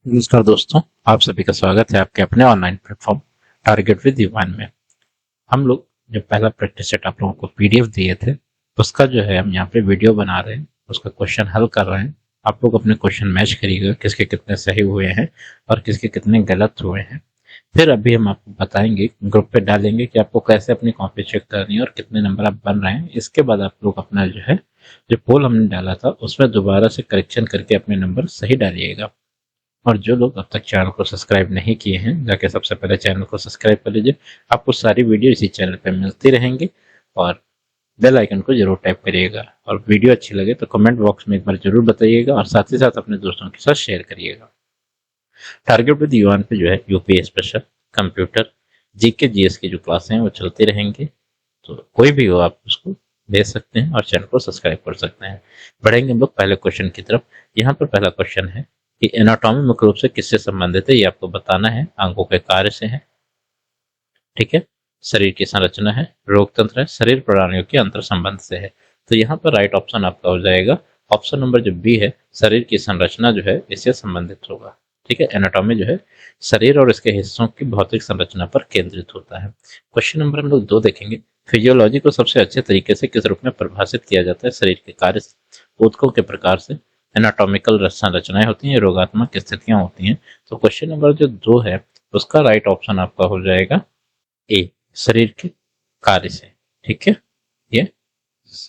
नमस्कार दोस्तों, आप सभी का स्वागत है आपके अपने ऑनलाइन प्लेटफॉर्म टारगेट विद यूवान में। हम लोग जो पहला प्रैक्टिस सेट आप लोगों को पीडीएफ दिए थे उसका जो है हम यहाँ पे वीडियो बना रहे हैं, उसका क्वेश्चन हल कर रहे हैं। आप लोग अपने क्वेश्चन मैच करिएगा किसके कितने सही हुए हैं और किसके कितने गलत हुए हैं। फिर अभी हम आपको बताएंगे, ग्रुप पे डालेंगे कि आपको कैसे अपनी कॉपी चेक करनी है और कितने नंबर आप बन रहे हैं। इसके बाद आप लोग अपना जो है जो पोल हमने डाला था उसमें दोबारा से करेक्शन करके अपने नंबर सही डालिएगा। और जो लोग अब तक चैनल को सब्सक्राइब नहीं किए हैं, जाके सबसे पहले चैनल को सब्सक्राइब कर लीजिए। आपको सारी वीडियो इसी चैनल पर मिलती रहेंगी और बेल आइकन को जरूर टैप करिएगा। और वीडियो अच्छी लगे तो कमेंट बॉक्स में एक बार जरूर बताइएगा और साथ ही साथ अपने दोस्तों के साथ शेयर करिएगा। टारगेट विद यूवान पे जो है UPSC special, computer, GK GS की जो क्लासें हैं वो चलती रहेंगी, तो कोई भी हो आप उसको देख सकते हैं और चैनल को सब्सक्राइब कर सकते हैं। बढ़ेंगे हम लोग पहले क्वेश्चन की तरफ। यहाँ पर पहला क्वेश्चन है कि एनाटॉमी मुख्य रूप से किससे संबंधित है, ये आपको बताना है। अंगों के कार्य से है, ठीक है। शरीर की संरचना है, रोग तंत्र है, शरीर प्रणालियों के अंतर संबंध से है। तो यहाँ पर राइट ऑप्शन आपका हो जाएगा ऑप्शन नंबर जो बी है, शरीर की संरचना जो है इससे संबंधित होगा, ठीक है। एनाटॉमी जो है शरीर और इसके हिस्सों की भौतिक संरचना पर केंद्रित होता है। क्वेश्चन नंबर हम लोग 2 देखेंगे। फिजियोलॉजी को सबसे अच्छे तरीके से किस रूप में परिभाषित किया जाता है? शरीर के कार्य से, ऊतकों के प्रकार से, एनाटॉमिकल संरचनाएं होती हैं, रोगात्मक स्थितियां होती हैं। तो क्वेश्चन नंबर जो 2 है उसका राइट ऑप्शन आपका हो जाएगा ए, शरीर के कार्य से, ठीक है, ये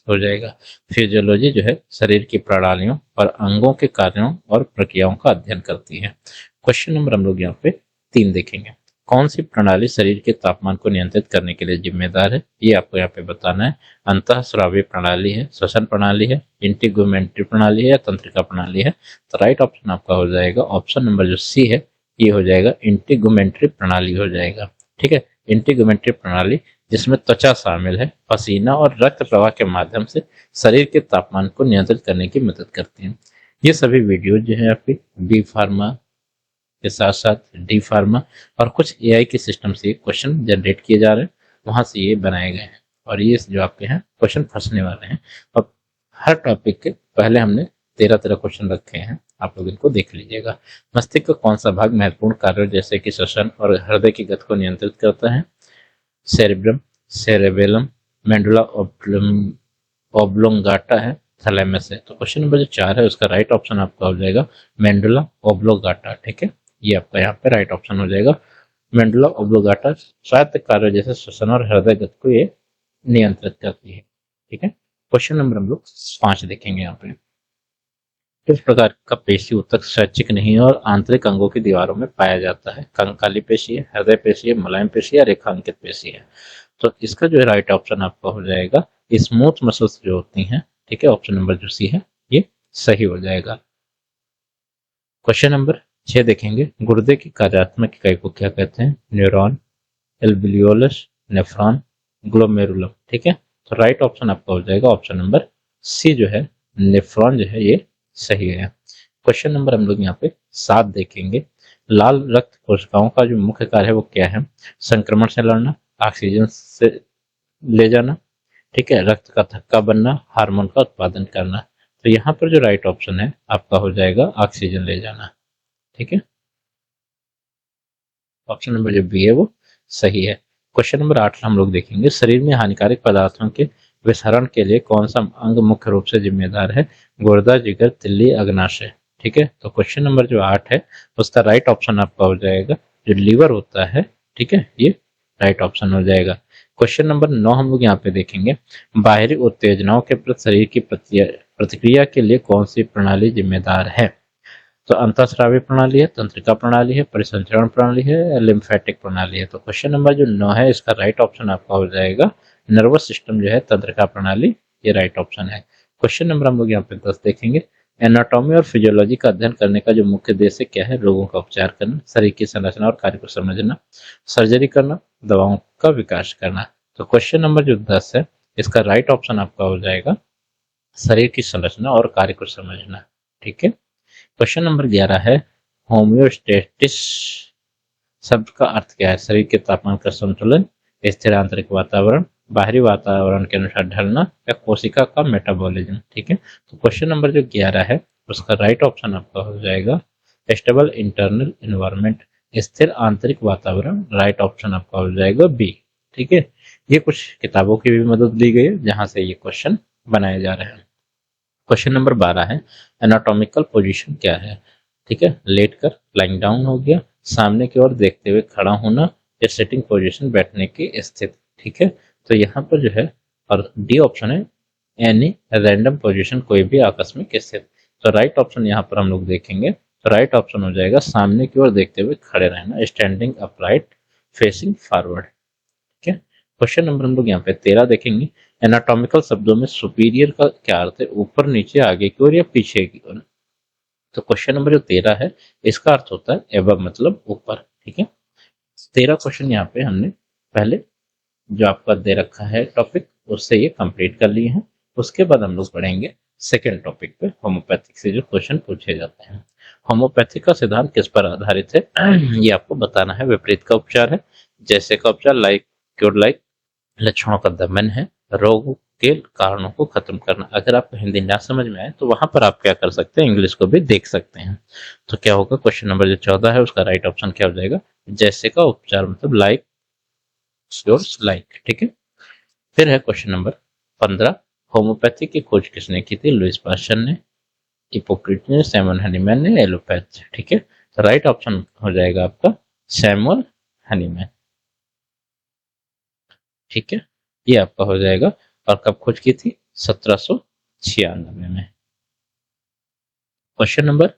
हो जाएगा। फिजियोलॉजी जो है शरीर की प्रणालियों और अंगों के कार्यों और प्रक्रियाओं का अध्ययन करती है। क्वेश्चन नंबर हम लोग यहाँ पे 3 देखेंगे। कौन सी प्रणाली शरीर के तापमान को नियंत्रित करने के लिए जिम्मेदार है, ये आपको यहाँ पे बताना है। अंतःस्रावी प्रणाली है, श्वसन प्रणाली है, इंटीगुमेंट्री प्रणाली है या तंत्रिका प्रणाली है? तो राइट ऑप्शन आपका हो जाएगा ऑप्शन नंबर जो सी है, ये हो जाएगा इंटीगुमेंट्री प्रणाली हो जाएगा, ठीक है। इंटीगुमेंट्री प्रणाली जिसमें त्वचा शामिल है, पसीना और रक्त प्रवाह के माध्यम से शरीर के तापमान को नियंत्रित करने की मदद करती है। ये सभी वीडियो जो है आपकी बी फार्मा के साथ साथ डी फार्मा और कुछ एआई के सिस्टम से क्वेश्चन जनरेट किए जा रहे हैं, वहां से ये बनाए गए हैं और ये जो आपके हैं क्वेश्चन फंसने वाले हैं। और हर टॉपिक के पहले हमने 13 क्वेश्चन रखे हैं, आप लोग इनको देख लीजिएगा। मस्तिष्क का कौन सा भाग महत्वपूर्ण कार्य जैसे कि श्वसन और हृदय की गति को नियंत्रित करता है? सेरेब्रम, सेरेबेलम, मेडुला ओब्लोंगाटा है, थैलेमस है। तो क्वेश्चन नंबर जो 4 है उसका राइट ऑप्शन आपका हो जाएगा मेडुला ओब्लोंगाटा, ठीक है। ये आपका यहाँ पे राइट ऑप्शन हो जाएगा। मेडुला ओब्लोंगाटा स्वायत्त कार्य जैसे श्वसन और हृदय गति को ये नियंत्रित करती है, ठीक है। क्वेश्चन नंबर हम लोग 5 देखेंगे। यहाँ पे किस प्रकार का पेशी ऊतक स्वैच्छिक नहीं है और आंतरिक अंगों की दीवारों में पाया जाता है? कंकाली पेशी है, हृदय पेशी है, मुलायम पेशी है, रेखांकित पेशी है? तो इसका जो है राइट ऑप्शन आपका हो जाएगा स्मूथ मसल्स जो होती हैं, ठीक है। ऑप्शन नंबर जो सी है ये सही हो जाएगा। क्वेश्चन नंबर 6 देखेंगे। गुर्दे की कार्यात्मक इकाई को क्या कहते हैं? न्यूरॉन, एल्वियोलस, नेफ्रॉन, ग्लोमेरुलम, ठीक है। तो राइट ऑप्शन आपका हो जाएगा ऑप्शन नंबर सी जो है नेफ्रॉन जो है ये सही है। क्वेश्चन नंबर हम लोग यहाँ पे 7 देखेंगे। लाल रक्त कोशिकाओं का जो मुख्य कार्य है वो क्या है? संक्रमण से लड़ना, ऑक्सीजन से ले जाना, ठीक है, रक्त का थक्का बनना, हार्मोन का उत्पादन करना। तो यहाँ पर जो राइट ऑप्शन है आपका हो जाएगा ऑक्सीजन ले जाना, ठीक है। ऑप्शन नंबर जो बी है वो सही है। क्वेश्चन नंबर 8 हम लोग देखेंगे। शरीर में हानिकारक पदार्थों के विसरण के लिए कौन सा अंग मुख्य रूप से जिम्मेदार है? गुर्दा, जिगर, तिल्ली, अग्नाशय, ठीक है। तो क्वेश्चन नंबर जो 8 है उसका राइट ऑप्शन आपका हो जाएगा जो लीवर होता है, ठीक है, ये राइट ऑप्शन हो जाएगा। क्वेश्चन नंबर 9 हम लोग यहाँ पे देखेंगे। बाहरी उत्तेजनाओं के प्रति शरीर की प्रतिक्रिया के लिए कौन सी प्रणाली जिम्मेदार है? तो अंतःस्रावी प्रणाली है, तंत्रिका प्रणाली है, परिसंचरण प्रणाली है या लिम्फेटिक प्रणाली है? तो क्वेश्चन नंबर जो 9 है इसका राइट ऑप्शन आपका हो जाएगा नर्वस सिस्टम जो है, तंत्रिका प्रणाली, ये राइट ऑप्शन है। क्वेश्चन नंबर हम लोग यहाँ पे 10 देखेंगे। एनाटॉमी और फिजियोलॉजी का अध्ययन करने का जो मुख्य उद्देश्य क्या है? रोगों का उपचार करना, शरीर की संरचना और कार्य को समझना, सर्जरी करना, दवाओं का विकास करना। तो क्वेश्चन नंबर जो 10 है इसका राइट ऑप्शन आपका हो जाएगा शरीर की संरचना और कार्य को समझना, ठीक है। क्वेश्चन नंबर 11 है। होम्योस्टेटिस शब्द का अर्थ क्या है? शरीर के तापमान का संतुलन, स्थिर आंतरिक वातावरण, बाहरी वातावरण के अनुसार ढलना या कोशिका का मेटाबॉलिज्म, ठीक है। तो क्वेश्चन नंबर जो 11 है उसका राइट ऑप्शन आपका हो जाएगा स्टेबल इंटरनल एनवायरनमेंट, स्थिर आंतरिक वातावरण, राइट ऑप्शन आपका हो जाएगा बी। ठीक है, ये कुछ किताबों की भी मदद ली गई है जहां से ये क्वेश्चन बनाए जा रहे हैं। क्वेश्चन नंबर 12 है एनाटॉमिकल पोजीशन क्या है। ठीक है, लेट कर, लाइंग डाउन हो गया, सामने की ओर देखते हुए खड़ा होना, या सिटिंग पोजीशन बैठने की स्थिति। ठीक है, तो यहाँ पर जो है और डी ऑप्शन है एनी रैंडम पोजीशन, कोई भी आकस्मिक स्थिति। तो राइट ऑप्शन यहाँ पर हम लोग देखेंगे तो राइट ऑप्शन हो जाएगा सामने की ओर देखते हुए खड़े रहना, स्टैंडिंग अपराइट फेसिंग फॉरवर्ड। ठीक है, क्वेश्चन नंबर हम लोग यहाँ पे 13 देखेंगे। एनाटॉमिकल शब्दों में सुपीरियर का क्या अर्थ है, ऊपर, नीचे, आगे की ओर या पीछे की ओर। तो क्वेश्चन नंबर जो 13 है इसका अर्थ होता है एबव मतलब ऊपर। ठीक है, 13 क्वेश्चन यहाँ पे हमने पहले जो आपका दे रखा है टॉपिक उससे ये कंप्लीट कर लिए हैं। उसके बाद हम लोग पढ़ेंगे सेकेंड टॉपिक पे, होम्योपैथिक से जो क्वेश्चन पूछे जाते हैं। होम्योपैथिक का सिद्धांत किस पर आधारित है ये आपको बताना है। विपरीत का उपचार है, जैसे का उपचार, लाइक क्योर लाइक, लक्षणों का दमन है, रोग के कारणों को खत्म करना। अगर आपको हिंदी ना समझ में आए तो वहां पर आप क्या कर सकते हैं, इंग्लिश को भी देख सकते हैं। तो क्या होगा, क्वेश्चन नंबर जो 14 है उसका राइट ऑप्शन क्या हो जाएगा, जैसे का उपचार मतलब लाइक योर्स लाइक। ठीक है, फिर है क्वेश्चन नंबर 15, होम्योपैथी की खोज किसने की थी, लुइस पास्चर ने, हिप्पोक्रेटिस ने, सैमुअल हनीमैन ने, एलोपैथ। ठीक है, तो राइट ऑप्शन हो जाएगा आपका सैमुअल हनीमैन। ठीक है, ये आपका हो जाएगा। और कब खोज की थी, 1796 में। क्वेश्चन नंबर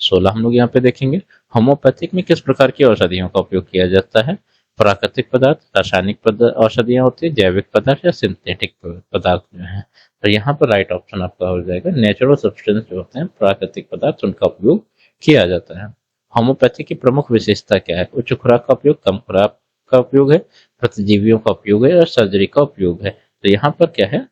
16 हम लोग यहाँ पे देखेंगे, होम्योपैथिक में किस प्रकार की औषधियों का उपयोग किया जाता है। प्राकृतिक पदार्थ, रासायनिक औषधियां होती है, जैविक पदार्थ या सिंथेटिक पदार्थ जो है। तो यहाँ पर राइट ऑप्शन आपका हो जाएगा नेचुरल सब्सटेंस जो होते हैं प्राकृतिक पदार्थ, उनका उपयोग किया जाता है। होम्योपैथी की प्रमुख विशेषता क्या है, उच्च खुराक का उपयोग, कम खुराक का उपयोग है, प्रतिजीवियों का उपयोग है और सर्जरी का उपयोग है। तो यहाँ पर क्या है,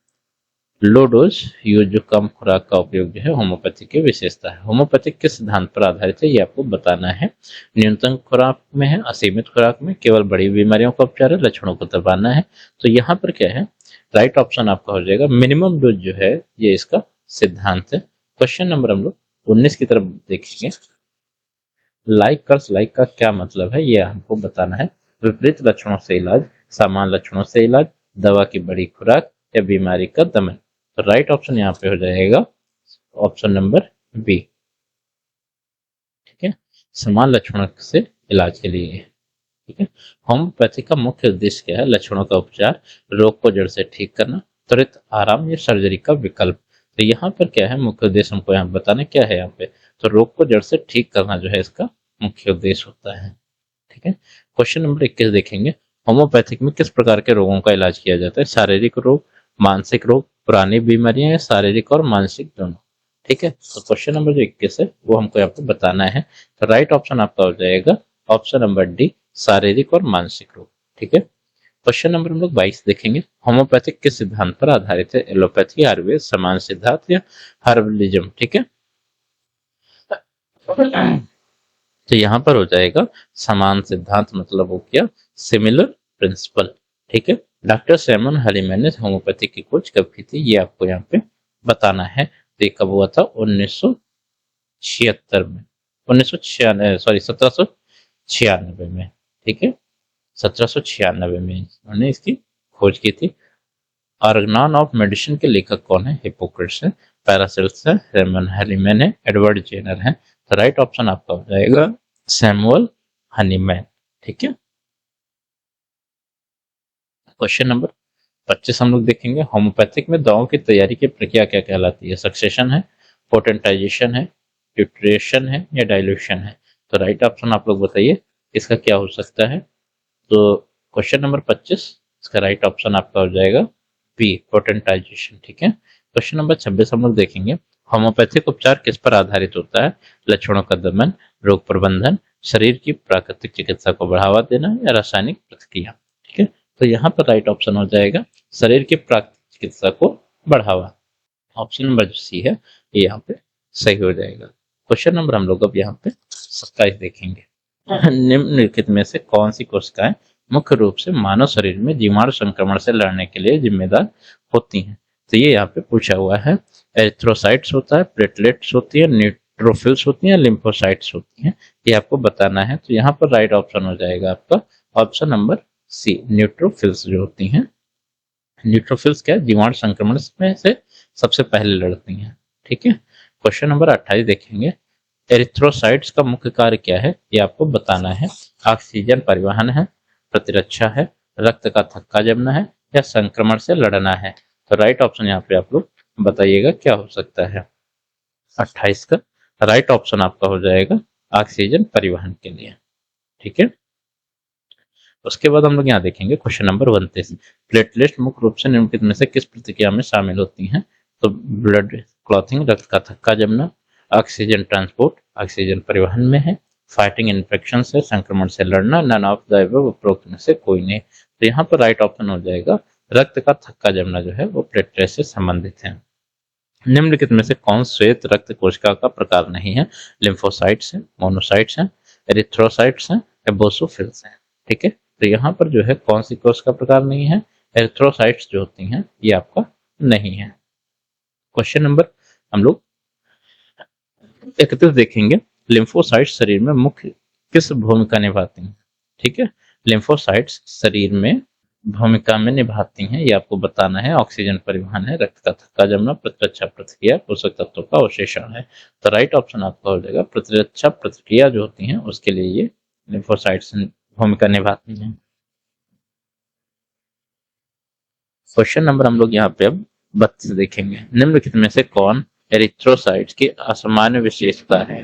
लो डोज यूज, जो कम खुराक का उपयोग जो है होम्योपैथी की विशेषता है। होम्योपैथिक के सिद्धांत पर आधारित है, ये आपको बताना है। न्यूनतम खुराक में है, असीमित खुराक में, केवल बड़ी बीमारियों का उपचार है, लक्षणों को दबाना है। तो यहाँ पर क्या है, राइट ऑप्शन आपका हो जाएगा मिनिमम डोज जो है ये इसका सिद्धांत है। क्वेश्चन नंबर हम लोग 19 की तरफ देखेंगे। लाइक का क्या मतलब है ये हमको बताना है। विपरीत लक्षणों से इलाज, समान लक्षणों से इलाज, दवा की बड़ी खुराक या बीमारी का दमन। तो राइट ऑप्शन यहाँ पे हो जाएगा ऑप्शन नंबर बी। ठीक है, समान लक्षणों से इलाज के लिए। ठीक है, होम्योपैथी का मुख्य उद्देश्य क्या है, लक्षणों का उपचार, रोग को जड़ से ठीक करना, त्वरित आराम या सर्जरी का विकल्प। तो यहाँ पर क्या है, मुख्य उद्देश्य हमको यहाँ बताना क्या है। यहाँ पे तो रोग को जड़ से ठीक करना जो है इसका मुख्य उद्देश्य होता है। ठीक है, क्वेश्चन नंबर 21 देखेंगे, होम्योपैथिक में किस प्रकार के रोगों का इलाज किया जाता है, शारीरिक रोग, मानसिक रोग, पुरानी बीमारियां या शारीरिक और मानसिक दोनों। ठीक है, तो क्वेश्चन नंबर जो 21 है वो हमको यहाँ पे बताना है। तो राइट ऑप्शन आपका हो जाएगा ऑप्शन नंबर डी, शारीरिक और मानसिक रोग। ठीक है, क्वेश्चन नंबर हम लोग 22 देखेंगे, होम्योपैथिक किस सिद्धांत पर आधारित है, एलोपैथी, आयुर्वेद, समान सिद्धांत या हर्बलिज्म। ठीक है, तो यहाँ पर हो जाएगा समान सिद्धांत, मतलब हो गया सिमिलर प्रिंसिपल। ठीक है, डॉक्टर सैमुअल हनीमैन ने होम्योपैथी की खोज कब की थी ये आपको यहाँ पे बताना है। तो कब हुआ था, 1976 में, 1996 सॉरी 1796 में। ठीक है, 1796 में उन्होंने इसकी खोज की थी। ऑर्गेनॉन ऑफ मेडिसिन के लेखक कौन है, हिप्पोक्रेट्स है, पैरासेल्स है, सैमुअल हनीमैन है, एडवर्ड जेनर है। तो राइट ऑप्शन आपका हो जाएगा सैमुअल हनीमैन। ठीक है, क्वेश्चन नंबर 25 हम लोग देखेंगे, होम्योपैथिक में दवाओं की तैयारी की प्रक्रिया क्या कहलाती है, सक्सेशन है, पोटेंटाइजेशन है, ट्यूट्रेशन है या डाइल्यूशन है। तो राइट ऑप्शन आप लोग बताइए इसका क्या हो सकता है। तो क्वेश्चन नंबर 25 इसका राइट ऑप्शन आपका हो जाएगा बी, पोटेंटाइजेशन। ठीक है, क्वेश्चन नंबर 26 हम लोग देखेंगे, होम्योपैथिक उपचार किस पर आधारित होता है, लक्षणों का दमन, रोग प्रबंधन, शरीर की प्राकृतिक चिकित्सा को बढ़ावा देना या रासायनिक प्रतिक्रिया। ठीक है, तो यहाँ पर राइट ऑप्शन हो जाएगा शरीर की प्राकृतिक चिकित्सा को बढ़ावा। ऑप्शन नंबर जो सी है ये यहाँ पे सही हो जाएगा। क्वेश्चन नंबर हम लोग अब यहाँ पे 27 देखेंगे, निम्नलिखित में से कौन सी कोशिकाएं मुख्य रूप से मानव शरीर में जीवाणु संक्रमण से लड़ने के लिए जिम्मेदार होती हैं। तो ये यहाँ पे पूछा हुआ है, एरिथ्रोसाइट्स होता है, प्लेटलेट्स होती है, न्यूट्रोफिल्स होती हैं, लिम्फोसाइट्स होती हैं, ये आपको बताना है। तो यहाँ पर राइट ऑप्शन हो जाएगा आपका ऑप्शन नंबर सी, न्यूट्रोफिल्स जो होती हैं। न्यूट्रोफिल्स क्या है, जीवाणु संक्रमण में से सबसे पहले लड़ती हैं। ठीक है, क्वेश्चन नंबर 28 देखेंगे। एरिथ्रोसाइट्स का मुख्य कार्य क्या है, ये आपको बताना है। ऑक्सीजन परिवहन है, प्रतिरक्षा है, रक्त का थक्का जमना है, या संक्रमण से लड़ना है। तो राइट ऑप्शन यहाँ पे आप लोग बताइएगा क्या हो सकता है। 28 का राइट ऑप्शन आपका हो जाएगा ऑक्सीजन परिवहन के लिए। ठीक है, उसके बाद हम लोग यहाँ देखेंगे क्वेश्चन नंबर 29। प्लेटलेट मुख्य रूप से निम्नलिखित में से किस प्रतिक्रिया में शामिल होती हैं। तो ब्लड क्लॉथिंग, रक्त का थक्का जमना, ऑक्सीजन ट्रांसपोर्ट, ऑक्सीजन परिवहन में है, फाइटिंग इन्फेक्शन से, संक्रमण से लड़ना, नन ऑफ द अबव उपरोक्त में से कोई नहीं। तो यहाँ पर राइट ऑप्शन हो जाएगा रक्त का थक्का जमना जो है वो प्लेटलेट से संबंधित है। निम्नलिखित में से कौन श्वेत रक्त कोशिका का प्रकार नहीं है। लिम्फोसाइट्स है, मोनोसाइट्स है, एरिथ्रोसाइट्स है, या बोसोफिल्स है। ठीक है, तो यहाँ पर जो है कौन सी कोशिका प्रकार नहीं है, एरिथ्रोसाइट्स जो होती हैं ये आपका नहीं है। क्वेश्चन नंबर हम लोग 31 देखेंगे। लिम्फोसाइट्स शरीर में मुख्य किस भूमिका निभाती हैं। ठीक है, लिम्फोसाइट्स शरीर में भूमिका में निभाती हैं, ये आपको बताना है। ऑक्सीजन परिवहन है, रक्त का थक्का जमना, प्रतिरक्षा प्रतिक्रिया, पोषक तत्वों का अवशेषण है। तो राइट ऑप्शन आपका हो जाएगा प्रतिरक्षा प्रतिक्रिया जो होती है उसके लिए ये लिम्फोसाइट्स भूमिका निभाती हैं। क्वेश्चन नंबर हम लोग यहाँ पे अब 32 देखेंगे। निम्नलिखित में से कौन एरिथ्रोसाइट्स की असामान्य विशेषता है।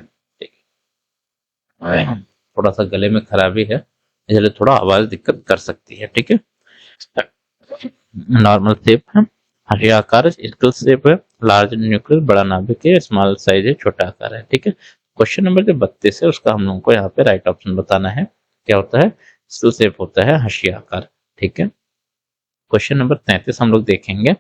थोड़ा सा गले में खराबी है, इसलिए थोड़ा आवाज दिक्कत कर सकती है। ठीक है, नॉर्मल शेप है, हरी आकार, स्केल शेप है, लार्ज न्यूक्लियस, बड़ा नाभिक है, स्मॉल साइज है, छोटा आकार है। ठीक है, क्वेश्चन नंबर जो 32 है उसका हम लोगों को यहाँ पे राइट ऑप्शन बताना है। क्या होता है, स्केल शेप होता है, हसी आकार। ठीक है, क्वेश्चन नंबर 33 हम लोग देखेंगे।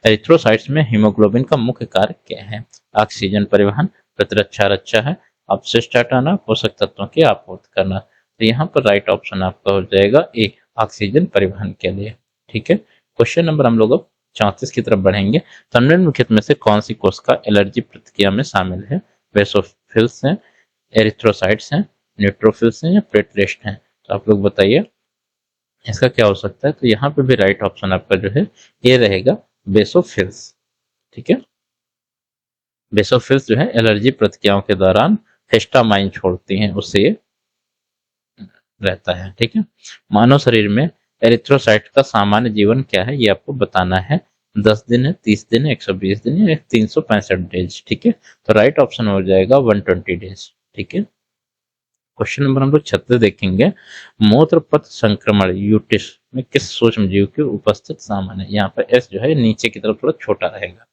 एरिथ्रोसाइट्स में हीमोग्लोबिन का मुख्य कार्य क्या है। ऑक्सीजन परिवहन, प्रतिरक्षा रक्षा है, अपशिष्ट हटाना, पोषक तत्वों की आपूर्ति करना। तो यहाँ पर राइट ऑप्शन आपका हो जाएगा ए, ऑक्सीजन परिवहन के लिए। ठीक है, क्वेश्चन नंबर हम लोग अब 34 की तरफ बढ़ेंगे। तो निम्नलिखित में से कौन सी कोशिका एलर्जी प्रतिक्रिया में शामिल है। बेसोफिल्स हैं, एरिथ्रोसाइट्स हैं, न्यूट्रोफिल्स हैं, या प्लेटलेट्स हैं। तो आप लोग बताइए इसका क्या हो सकता है। तो यहाँ पे भी राइट ऑप्शन आपका जो है ये रहेगा बेसोफिल्स। ठीक है, बेसोफिल्स जो है एलर्जी प्रतिक्रियाओं के दौरान हिस्टामाइन छोड़ती हैं, उससे ये रहता है। ठीक है, मानव शरीर में एरिथ्रोसाइट का सामान्य जीवन क्या है ये आपको बताना है। 10 दिन है, 30 दिन है, 120 दिन है, 365 डेज। ठीक है, तो राइट ऑप्शन हो जाएगा 120 डेज। ठीक है, क्वेश्चन नंबर हम लोग 36 देखेंगे। मूत्र पथ संक्रमण यूटिस में किस सूक्ष्म जीव की उपस्थित सामान्य है। यहाँ पर एस जो है नीचे की तरफ थोड़ा छोटा रहेगा।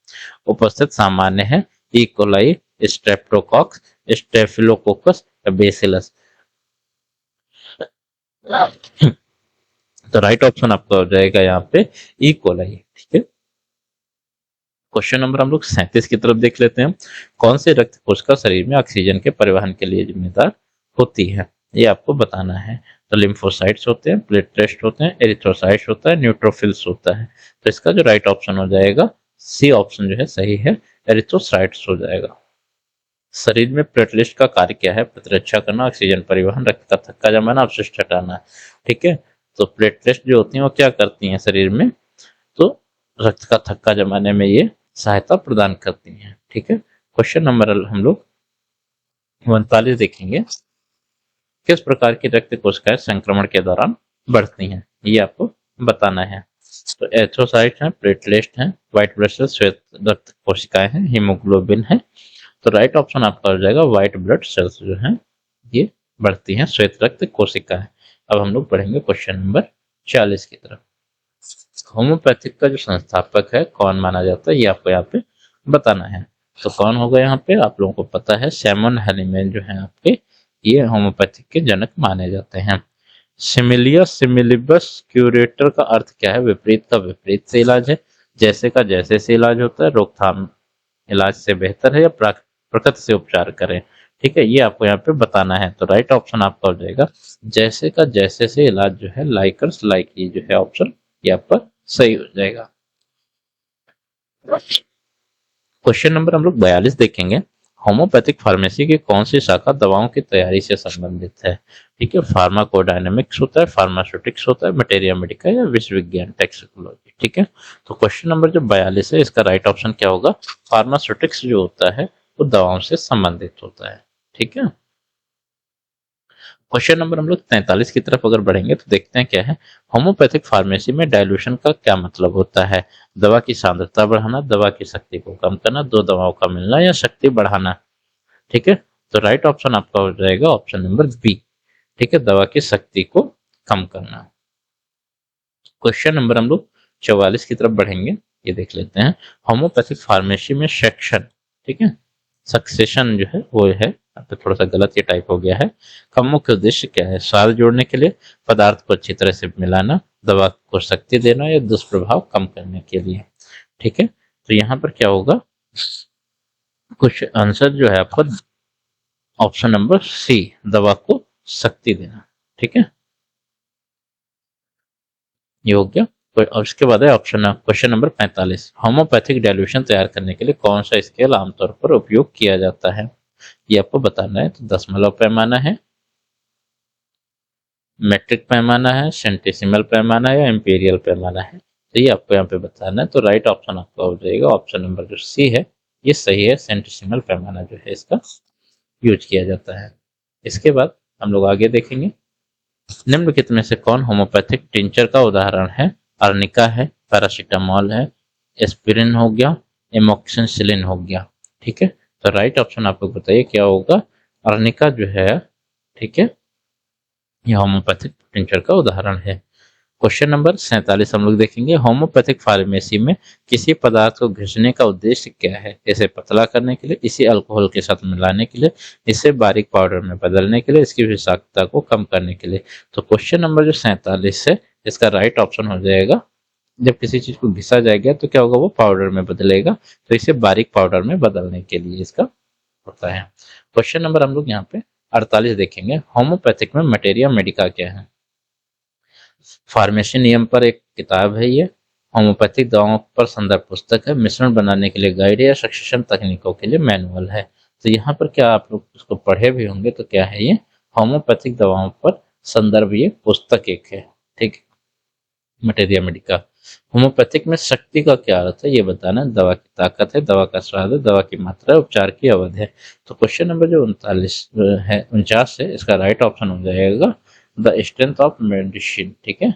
उपस्थित सामान्य है ई कोलाई, स्ट्रेप्टोकॉक्स, स्टेफिलोकोकस या बेसिलस। तो राइट ऑप्शन आपका हो जाएगा यहाँ पे ई कोलाई। ठीक है, क्वेश्चन नंबर हम लोग 37 की तरफ देख लेते हैं। कौन से रक्त कोशिका शरीर में ऑक्सीजन के परिवहन के लिए जिम्मेदार होती है, ये आपको बताना है। तो लिम्फोसाइट्स होते हैं, प्लेटलेट्स होते हैं, एरिथ्रोसाइट्स होता है, न्यूट्रोफिल्स होता है। तो इसका जो राइट ऑप्शन हो जाएगा सी ऑप्शन जो है सही है, एरिथ्रोसाइट्स हो जाएगा। शरीर में प्लेटलेट्स का कार्य क्या है। प्रतिरक्षा करना, ऑक्सीजन परिवहन, रक्त का थक्का जमाना, अपशिष्ट हटाना। ठीक है, तो प्लेटलेट्स जो होती हैं वो क्या करती हैं शरीर में, तो रक्त का थक्का जमाने में ये सहायता प्रदान करती हैं। ठीक है, क्वेश्चन नंबर हम लोग 39 देखेंगे। किस प्रकार की रक्त कोशिकाएं संक्रमण के दौरान बढ़ती हैं, ये आपको बताना है। तो एरिथ्रोसाइट हैं, प्लेटलेट्स हैं, व्हाइट ब्लड सेल्स श्वेत रक्त कोशिकाएं हैं, हीमोग्लोबिन है। तो राइट ऑप्शन आपका हो जाएगा व्हाइट ब्लड सेल्स जो हैं ये बढ़ती हैं, श्वेत रक्त कोशिकाएं। अब हम लोग पढ़ेंगे क्वेश्चन नंबर 40 की तरफ। होम्योपैथिक का जो संस्थापक है कौन माना जाता है, ये आपको यहाँ पे बताना है। तो कौन होगा यहाँ पे, आप लोगों को पता है सैमुअल हैनीमैन जो है आपके, ये होम्योपैथिक के जनक माने जाते हैं। सिमिलिया सिमिलिबस क्यूरेटर का अर्थ क्या है। विपरीत का विपरीत से इलाज है, जैसे का जैसे से इलाज होता है, रोकथाम इलाज से बेहतर है, या प्रकृति से उपचार करें। ठीक है, ये आपको यहाँ पे बताना है। तो राइट ऑप्शन आपका हो जाएगा जैसे का जैसे से इलाज जो है, लाइकर्स लाइक, ये जो है ऑप्शन ये आपका सही हो जाएगा। क्वेश्चन नंबर हम लोग 42 देखेंगे। होम्योपैथिक फार्मेसी की कौन सी शाखा दवाओं की तैयारी से संबंधित है? ठीक है, फार्माकोडायनेमिक्स होता है, फार्मास्यूटिक्स होता है, मटेरिया मेडिका या विश्व विज्ञान टैक्सिकोलॉजी। ठीक है, तो क्वेश्चन नंबर जो 42 है इसका राइट ऑप्शन क्या होगा? फार्मास्यूटिक्स जो होता है वो दवाओं से संबंधित होता है। ठीक है, क्वेश्चन नंबर हम लोग 43 की तरफ अगर बढ़ेंगे तो देखते हैं क्या है। होम्योपैथिक फार्मेसी में डाइल्यूशन का क्या मतलब होता है? दवा की सांद्रता बढ़ाना, दवा की शक्ति को कम करना, दो दवाओं का मिलना या शक्ति बढ़ाना। ठीक है, तो राइट ऑप्शन आपका हो जाएगा ऑप्शन नंबर बी। ठीक है, दवा की शक्ति को कम करना। क्वेश्चन नंबर हम लोग 44 की तरफ बढ़ेंगे, ये देख लेते हैं। होम्योपैथिक फार्मेसी में सेक्शन, ठीक है, सक्सेशन जो है वो है, तो थोड़ा सा गलत ये टाइप हो गया है। का मुख्य उद्देश्य क्या है? स्वाद जोड़ने के लिए, पदार्थ को अच्छी तरह से मिलाना, दवा को शक्ति देना या दुष्प्रभाव कम करने के लिए। ठीक है, तो यहाँ पर क्या होगा? कुछ आंसर जो है आपका ऑप्शन नंबर सी, दवा को शक्ति देना। ठीक है, ये हो गया। और इसके बाद है option question number 45। Homeopathic dilution तैयार करने के लिए कौन सा स्केल आमतौर पर उपयोग किया जाता है? ये आपको बताना है। तो दशमलव पैमाना है, मेट्रिक पैमाना है, सेंटीसिमल पैमाना है या इंपीरियल पैमाना है, तो ये आपको यहाँ पे बताना है। तो राइट ऑप्शन आपका हो जाएगा ऑप्शन नंबर जो सी है, ये सही है। सेंटीसिमल पैमाना जो है इसका यूज किया जाता है। इसके बाद हम लोग आगे देखेंगे, निम्नलिखित में से कौन होम्योपैथिक टिंचर का उदाहरण है? अर्निका है, पैरासीटामोल है, एस्पिरिन हो गया, एमोक्सिसिलिन हो गया। ठीक है, तो राइट ऑप्शन आपको बताइए क्या होगा? अर्निका जो है, ठीक है, यह होम्योपैथिक टिंचर का उदाहरण है। क्वेश्चन नंबर 47 हम लोग देखेंगे, होम्योपैथिक फार्मेसी में किसी पदार्थ को घिसने का उद्देश्य क्या है? इसे पतला करने के लिए, इसे अल्कोहल के साथ मिलाने के लिए, इसे बारीक पाउडर में बदलने के लिए, इसकी विषाक्तता को कम करने के लिए। तो क्वेश्चन नंबर जो 47 है इसका राइट ऑप्शन हो जाएगा, जब किसी चीज को घिसा जाएगा तो क्या होगा? वो पाउडर में बदलेगा, तो इसे बारीक पाउडर में बदलने के लिए इसका होता है। क्वेश्चन नंबर हम लोग यहाँ पे 48 देखेंगे, होम्योपैथिक में मटेरिया मेडिका क्या है? फार्मेसी नियम पर एक किताब है ये, होम्योपैथिक दवाओं पर संदर्भ पुस्तक है, मिश्रण बनाने के लिए गाइड है या सक्सेशन तकनीकों के लिए मैनुअल है। तो यहाँ पर क्या आप लोग उसको पढ़े भी होंगे, तो क्या है ये? होम्योपैथिक दवाओं पर संदर्भ ये पुस्तक एक है। ठीक, मटेरिया मेडिका। होम्योपैथिक में शक्ति का क्या अर्थ है ये बताना। दवा की ताकत है, दवा का स्वाद है, दवा की मात्रा है, उपचार की अवधि है। तो क्वेश्चन नंबर जो 49 है इसका राइट ऑप्शन हो जाएगा द स्ट्रेंथ ऑफ मेडिसिन। ठीक है,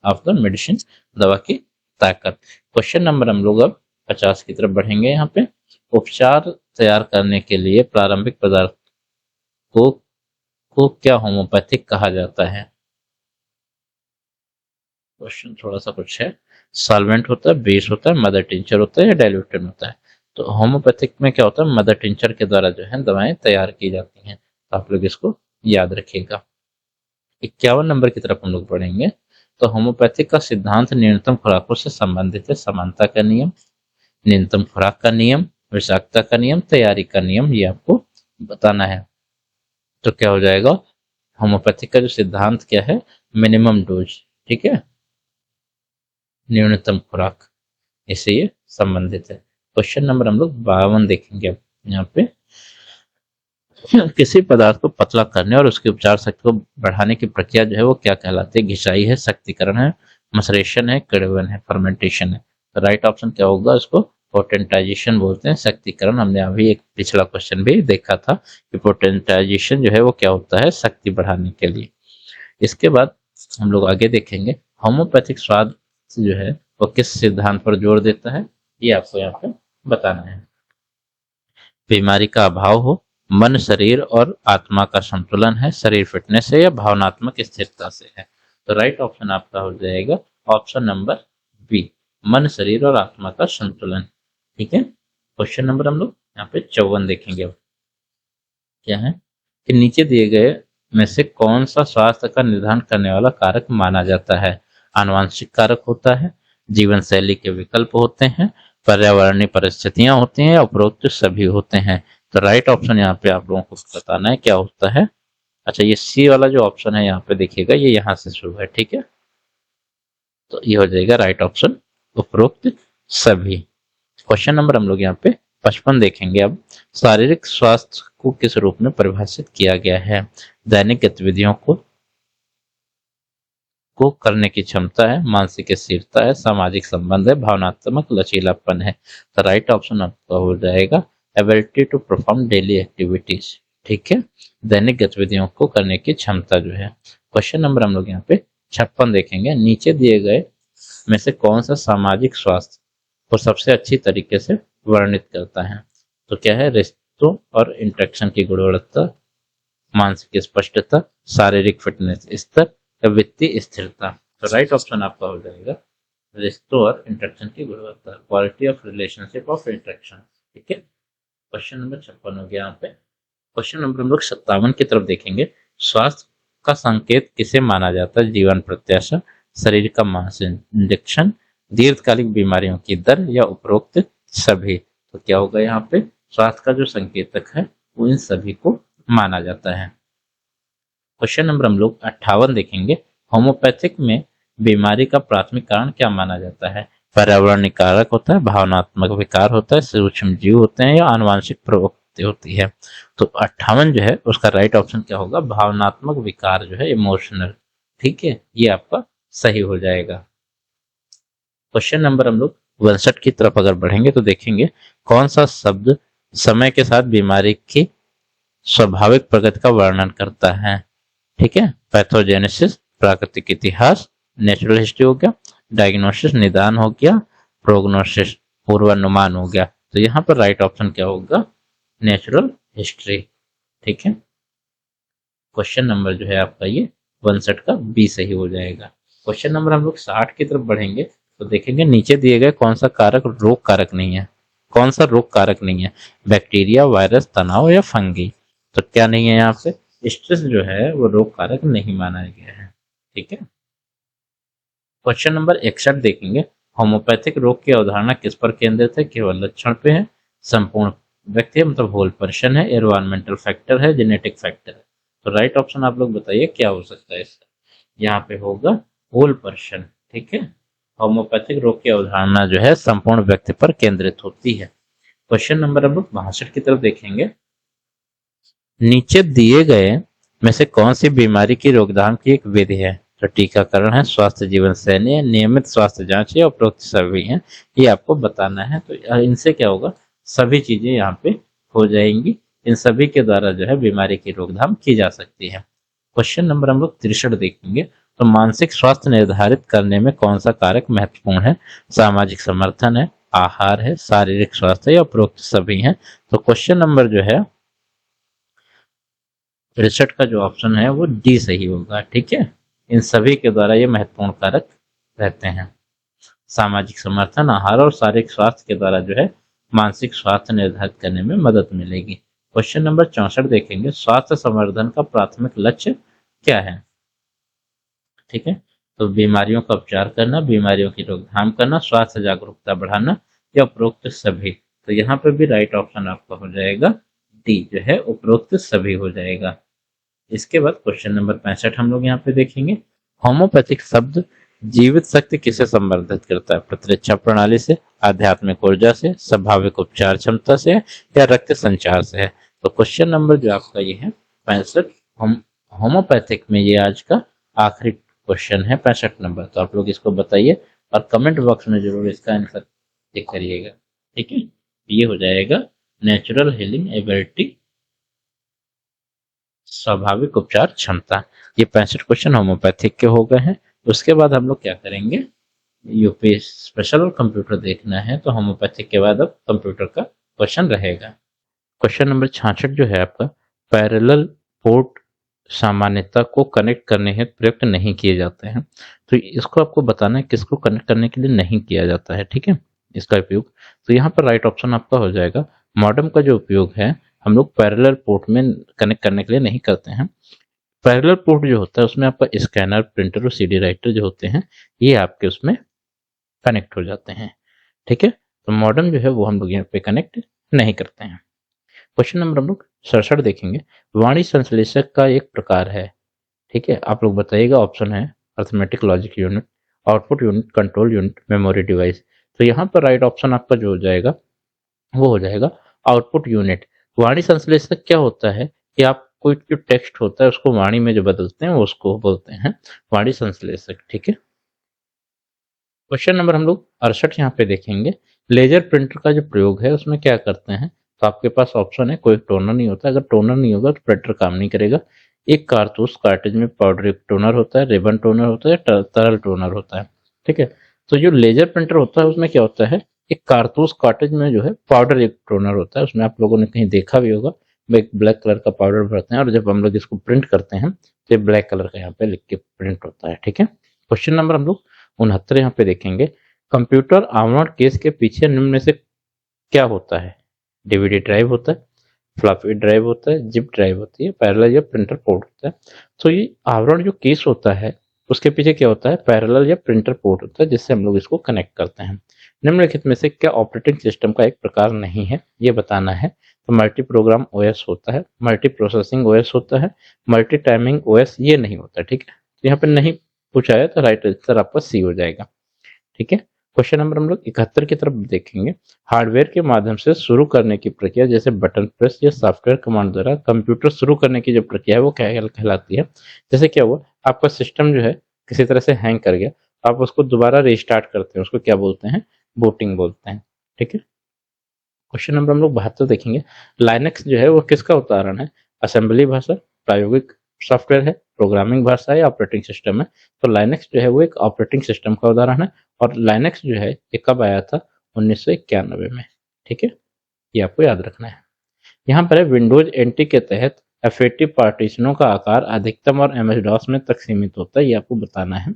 ऑफ द मेडिसिन, दवा की ताकत। क्वेश्चन नंबर हम लोग अब 50 की तरफ बढ़ेंगे। यहाँ पे उपचार तैयार करने के लिए प्रारंभिक पदार्थ को क्या होम्योपैथिक कहा जाता है? क्वेश्चन थोड़ा सा कुछ है, सॉल्वेंट होता है, बेस होता है, मदर टिंचर होता है या डाइल्यूटेंट होता है? तो होम्योपैथिक में क्या होता है? मदर टिंचर के द्वारा जो है दवाएं तैयार की जाती हैं, तो आप लोग इसको याद रखिएगा। 51 नंबर की तरफ हम लोग पढ़ेंगे, तो होम्योपैथिक का सिद्धांत न्यूनतम खुराकों से संबंधित है। समानता का नियम, न्यूनतम खुराक का नियम, विषाक्तता का नियम, तैयारी का नियम, ये आपको बताना है। तो क्या हो जाएगा? होम्योपैथिक का जो सिद्धांत क्या है? Minimum dose. ठीक है, न्यूनतम खुराक, इससे ये संबंधित है। क्वेश्चन नंबर हम लोग 52 देखेंगे। अब यहाँ पे किसी पदार्थ को पतला करने और उसकी उपचार शक्ति को बढ़ाने की प्रक्रिया जो है वो क्या कहलाती है? घिसाई है, शक्तिकरण है, मसरेशन है, किण्वन है, फर्मेंटेशन है। तो राइट ऑप्शन क्या होगा? इसको पोटेंटाइजेशन बोलते हैं, शक्तिकरण। हमने अभी एक पिछला क्वेश्चन भी देखा था कि पोटेंटाइजेशन जो है वो क्या होता है? शक्ति बढ़ाने के लिए। इसके बाद हम लोग आगे देखेंगे, होम्योपैथिक स्वाद जो है वो किस सिद्धांत पर जोर देता है, ये आपको यहाँ पे बताना है। बीमारी का अभाव हो, मन शरीर और आत्मा का संतुलन है, शरीर फिटनेस है या भावनात्मक स्थिरता से है? तो राइट ऑप्शन आपका हो जाएगा ऑप्शन नंबर बी, मन शरीर और आत्मा का संतुलन। ठीक है, क्वेश्चन नंबर हम लोग यहाँ पे 54 देखेंगे। अब क्या है कि नीचे दिए गए में से कौन सा स्वास्थ्य का निर्धारण करने वाला कारक माना जाता है? आनुवंशिक कारक होता है, जीवन शैली के विकल्प होते हैं, पर्यावरणीय परिस्थितियां होती हैं या उपरोक्त सभी होते हैं? तो राइट ऑप्शन यहाँ पे आप लोगों को बताना है क्या होता है। अच्छा, ये सी वाला जो ऑप्शन है यहाँ पे देखिएगा, ये यहाँ से शुरू है। ठीक है, तो ये हो जाएगा राइट ऑप्शन, उपरोक्त सभी। क्वेश्चन नंबर हम लोग यहाँ पे 55 देखेंगे अब, शारीरिक स्वास्थ्य को किस रूप में परिभाषित किया गया है? दैनिक गतिविधियों को करने की क्षमता है, मानसिक स्थिरता है, सामाजिक संबंध है, भावनात्मक लचीलापन है। तो राइट ऑप्शन आपका हो जाएगा ability to perform daily activities. ठीक है, दैनिक गतिविधियों को करने की क्षमता जो है। क्वेश्चन नंबर हम लोग यहाँ पे 56 देखेंगे, नीचे दिए गए में से कौन सा सामाजिक स्वास्थ्य को सबसे अच्छी तरीके से वर्णित करता है? तो क्या है? रिश्तों और इंटरेक्शन की गुणवत्ता, मानसिक स्पष्टता, शारीरिक फिटनेस स्तर या वित्तीय स्थिरता। तो राइट ऑप्शन आपका हो जाएगा रिश्तों और इंटरेक्शन की गुणवत्ता, quality of relationship of interaction. ठीक है, क्वेश्चन नंबर 56 हो गया यहाँ पे। क्वेश्चन नंबर हम लोग 57 की तरफ देखेंगे, स्वास्थ्य का संकेत किसे माना जाता है? जीवन प्रत्याशा, शरीर का मास इंडेक्शन, दीर्घकालिक बीमारियों की दर या उपरोक्त सभी। तो क्या होगा यहाँ पे? स्वास्थ्य का जो संकेतक है वो इन सभी को माना जाता है। क्वेश्चन नंबर हम लोग 58 देखेंगे, होम्योपैथिक में बीमारी का प्राथमिक कारण क्या माना जाता है? पर्यावरणीय कारक होता है, भावनात्मक विकार होता है, सूक्ष्म जीव होते हैं या आनुवांशिक प्रवृत्ति होती है। तो 58 जो है उसका राइट ऑप्शन क्या होगा? भावनात्मक विकार जो है, इमोशनल। ठीक है, ये आपका सही हो जाएगा। क्वेश्चन नंबर हम लोग 62 की तरफ अगर बढ़ेंगे तो देखेंगे कौन सा शब्द समय के साथ बीमारी की स्वाभाविक प्रगति का वर्णन करता है? ठीक है, पैथोजेनेसिस प्राकृतिक इतिहास, नेचुरल हिस्ट्री हो गया, डायग्नोसिस निदान हो गया, प्रोग्नोसिस पूर्वानुमान हो गया। तो यहाँ पर राइट ऑप्शन क्या होगा? Natural history. ठीक है, क्वेश्चन नंबर जो है आपका ये 62 का बी सही हो जाएगा। क्वेश्चन नंबर हम लोग 60 की तरफ बढ़ेंगे तो देखेंगे नीचे दिए गए कौन सा कारक रोग कारक नहीं है? कौन सा रोग कारक नहीं है? बैक्टीरिया, वायरस, तनाव या फंगी। तो क्या नहीं है यहाँ पे? स्ट्रेस जो है वो रोग कारक नहीं माना गया है। ठीक है, क्वेश्चन नंबर 61 देखेंगे, होम्योपैथिक रोग की अवधारणा किस पर केंद्रित है? केवल लक्षण पे है, संपूर्ण व्यक्ति मतलब होल पर्सन है, एनवायरमेंटल फैक्टर है, जेनेटिक फैक्टर है। तो राइट ऑप्शन आप लोग बताइए क्या हो सकता है इसका? यहाँ पे होगा होल पर्सन। ठीक है, होम्योपैथिक रोग की अवधारणा जो है संपूर्ण व्यक्ति पर केंद्रित होती है। क्वेश्चन नंबर हम लोग 62 की तरफ देखेंगे, नीचे दिए गए में से कौन सी बीमारी की रोकथाम की एक विधि है? तो टीकाकरण है, स्वास्थ्य जीवन शैली है, नियमित स्वास्थ्य जांच है, उपरोक्त सभी है। ये आपको बताना है। तो इनसे क्या होगा? सभी चीजें यहाँ पे हो जाएंगी। इन सभी के द्वारा जो है बीमारी की रोकथाम की जा सकती है। क्वेश्चन नंबर हम लोग 63 देखेंगे, तो मानसिक स्वास्थ्य निर्धारित करने में कौन सा कारक महत्वपूर्ण है? सामाजिक समर्थन है, आहार है, शारीरिक स्वास्थ्य या उपरोक्त सभी है। तो क्वेश्चन नंबर जो है 63 का जो ऑप्शन है वो डी सही होगा। ठीक है, इन सभी के द्वारा ये महत्वपूर्ण कारक रहते हैं। सामाजिक समर्थन, आहार और शारीरिक स्वास्थ्य के द्वारा जो है मानसिक स्वास्थ्य निर्धारित करने में मदद मिलेगी। क्वेश्चन नंबर 64 देखेंगे, स्वास्थ्य संवर्धन का प्राथमिक लक्ष्य क्या है? ठीक है, तो बीमारियों का उपचार करना, बीमारियों की रोकथाम करना, स्वास्थ्य जागरूकता बढ़ाना या उपरोक्त सभी। तो यहाँ पे भी राइट ऑप्शन आपका हो जाएगा डी जो है उपरोक्त सभी हो जाएगा। इसके बाद क्वेश्चन नंबर 65 हम लोग यहाँ पे देखेंगे, होम्योपैथिक शब्द जीवित शक्ति किसे संवर्धित करता है? प्रतिरक्षा प्रणाली से, आध्यात्मिक ऊर्जा से, स्वाभाविक उपचार क्षमता से या रक्त संचार से है? तो क्वेश्चन नंबर जो आपका ये है 65, होम्योपैथिक में ये आज का आखिरी क्वेश्चन है 65 नंबर। तो आप लोग इसको बताइए और कमेंट बॉक्स में जरूर इसका आंसर टिक करिएगा। ठीक है, ये हो जाएगा नेचुरल हीलिंग एबिलिटी, स्वाभाविक उपचार क्षमता। ये 65 क्वेश्चन होम्योपैथिक के हो गए हैं। उसके बाद हम लोग क्या करेंगे? यूपी स्पेशल और कंप्यूटर देखना है, तो होम्योपैथिक के बाद अब कंप्यूटर का क्वेश्चन रहेगा। क्वेश्चन नंबर 66 जो है आपका, पैरेलल पोर्ट सामान्यता को कनेक्ट करने हेतु प्रयुक्त नहीं किए जाते हैं। तो इसको आपको बताना है किसको कनेक्ट करने के लिए नहीं किया जाता है। ठीक है, इसका उपयोग। तो यहाँ पर राइट ऑप्शन आपका हो जाएगा मॉडेम का जो उपयोग है हम लोग पैरेलल पोर्ट में कनेक्ट करने के लिए नहीं करते हैं। पैरेलल पोर्ट जो होता है उसमें आपका स्कैनर, प्रिंटर और सीडी राइटर जो होते हैं ये आपके उसमें कनेक्ट हो जाते हैं। ठीक है, तो मॉडेम जो है वो हम लोग यहाँ पे कनेक्ट नहीं करते हैं। क्वेश्चन नंबर हम लोग 67 देखेंगे, वाणी संश्लेषक का एक प्रकार है। ठीक है, आप लोग बताइएगा। ऑप्शन है arithmetic logic unit, output unit, control unit, memory device. तो यहाँ पर राइट ऑप्शन आपका जो हो जाएगा वो हो जाएगा आउटपुट यूनिट। वाणी संश्लेषक क्या होता है कि आप कोई जो टेक्स्ट होता है उसको वाणी में जो बदलते हैं वो उसको बोलते हैं वाणी संश्लेषक। ठीक है, क्वेश्चन नंबर हम लोग 68 यहाँ पे देखेंगे। लेजर प्रिंटर का जो प्रयोग है उसमें क्या करते हैं, तो आपके पास ऑप्शन है, कोई टोनर नहीं होता, अगर टोनर नहीं होगा तो प्रिंटर काम नहीं करेगा। एक कारतूस कार्टेज में पाउडर टोनर होता है, रिबन टोनर होता है, तरल टोनर होता है। ठीक है, तो जो लेजर प्रिंटर होता है उसमें क्या होता है, एक कारतूस कार्टेज में जो है पाउडर एक टोनर होता है, उसमें आप लोगों ने कहीं देखा भी होगा, एक ब्लैक कलर का पाउडर भरते हैं और जब हम लोग इसको प्रिंट करते हैं तो ये ब्लैक कलर का यहाँ पे लिख के प्रिंट होता है। ठीक है, क्वेश्चन नंबर हम लोग 69 यहाँ पे देखेंगे। कंप्यूटर आवरण केस के पीछे निम्न में से क्या होता है, डीवीडी ड्राइव होता है, फ्लॉपी ड्राइव होता है, जिप ड्राइव होती है, पैरेलल या प्रिंटर पोर्ट होता है। तो ये आवरण जो केस होता है उसके पीछे क्या होता है, पैरेलल या प्रिंटर पोर्ट होता है, जिससे हम लोग इसको कनेक्ट करते हैं। निम्नलिखित में से क्या ऑपरेटिंग सिस्टम का एक प्रकार नहीं है, ये बताना है। तो मल्टी प्रोग्राम ओएस होता है, मल्टी प्रोसेसिंग ओएस होता है, मल्टी टाइमिंग ओएस ये नहीं होता। ठीक है, तो यहाँ पे नहीं पूछा है तो राइट आंसर आपका सी हो जाएगा। ठीक है, क्वेश्चन नंबर हम लोग 71 की तरफ देखेंगे। हार्डवेयर के माध्यम से शुरू करने की प्रक्रिया जैसे बटन प्रेस या सॉफ्टवेयर कमांड द्वारा कंप्यूटर शुरू करने की जो प्रक्रिया है वो क्या कहलाती है। जैसे क्या हुआ, आपका सिस्टम जो है किसी तरह से हैंग कर गया, आप उसको दोबारा रिस्टार्ट करते हैं, उसको क्या बोलते हैं, बूटिंग बोलते हैं। ठीक है, क्वेश्चन नंबर हम लोग 72 देखेंगे। लाइनक्स जो है वो किसका उदाहरण है, असेंबली भाषा, प्रायोगिक सॉफ्टवेयर है, प्रोग्रामिंग भाषा या ऑपरेटिंग सिस्टम है। तो लाइनक्स जो है वो एक ऑपरेटिंग सिस्टम का उदाहरण है और लाइनक्स जो है ये कब आया था, 1991 में। ठीक है, ये आपको याद रखना है। यहाँ पर है विंडोज एनटी के तहत एफएटी पार्टीशनों का आकार अधिकतम और एमएस डॉस में तक सीमित होता है, ये आपको बताना है।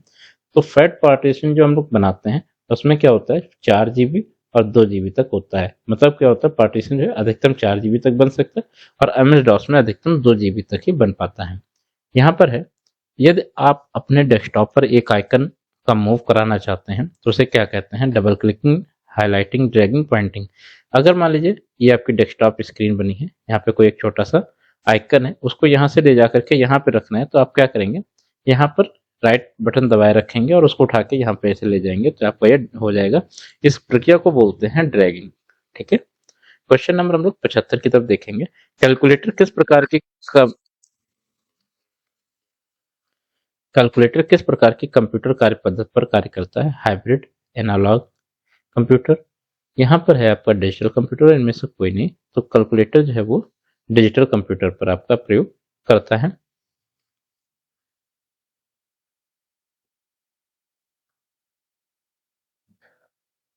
तो फैट पार्टीशन जो हम लोग बनाते हैं उसमें क्या होता है, 4 GB और 2 GB तक होता है। मतलब क्या होता है, पार्टीशन जो है अधिकतम 4 GB तक बन सकता है और एमएस डॉस में अधिकतम 2 GB तक ही बन पाता है। यहाँ पर है, यदि आप अपने डेस्कटॉप पर एक आइकन का मूव कराना चाहते हैं तो उसे क्या कहते हैं, double clicking, highlighting, dragging, pointing. अगर मान लीजिए ये आपकी डेस्कटॉप स्क्रीन बनी है, यहाँ पे कोई एक छोटा सा आइकन है, उसको यहाँ से ले जा करके यहाँ पे रखना है, तो आप क्या करेंगे, यहाँ पर राइट बटन दबाए रखेंगे और उसको उठा के यहाँ पे ऐसे ले जाएंगे तो आपका ये हो जाएगा। इस प्रक्रिया को बोलते हैं ड्रैगिंग। ठीक है, क्वेश्चन नंबर हम लोग 75 की तरफ देखेंगे। कैलकुलेटर किस प्रकार की कैलकुलेटर किस प्रकार की कंप्यूटर कार्य पद्धति पर कार्य करता है, हाइब्रिड, एनालॉग कंप्यूटर। यहाँ पर है आपका डिजिटल कंप्यूटर, इनमें से कोई नहीं। तो कैलकुलेटर जो है वो डिजिटल कंप्यूटर पर आपका प्रयोग करता है।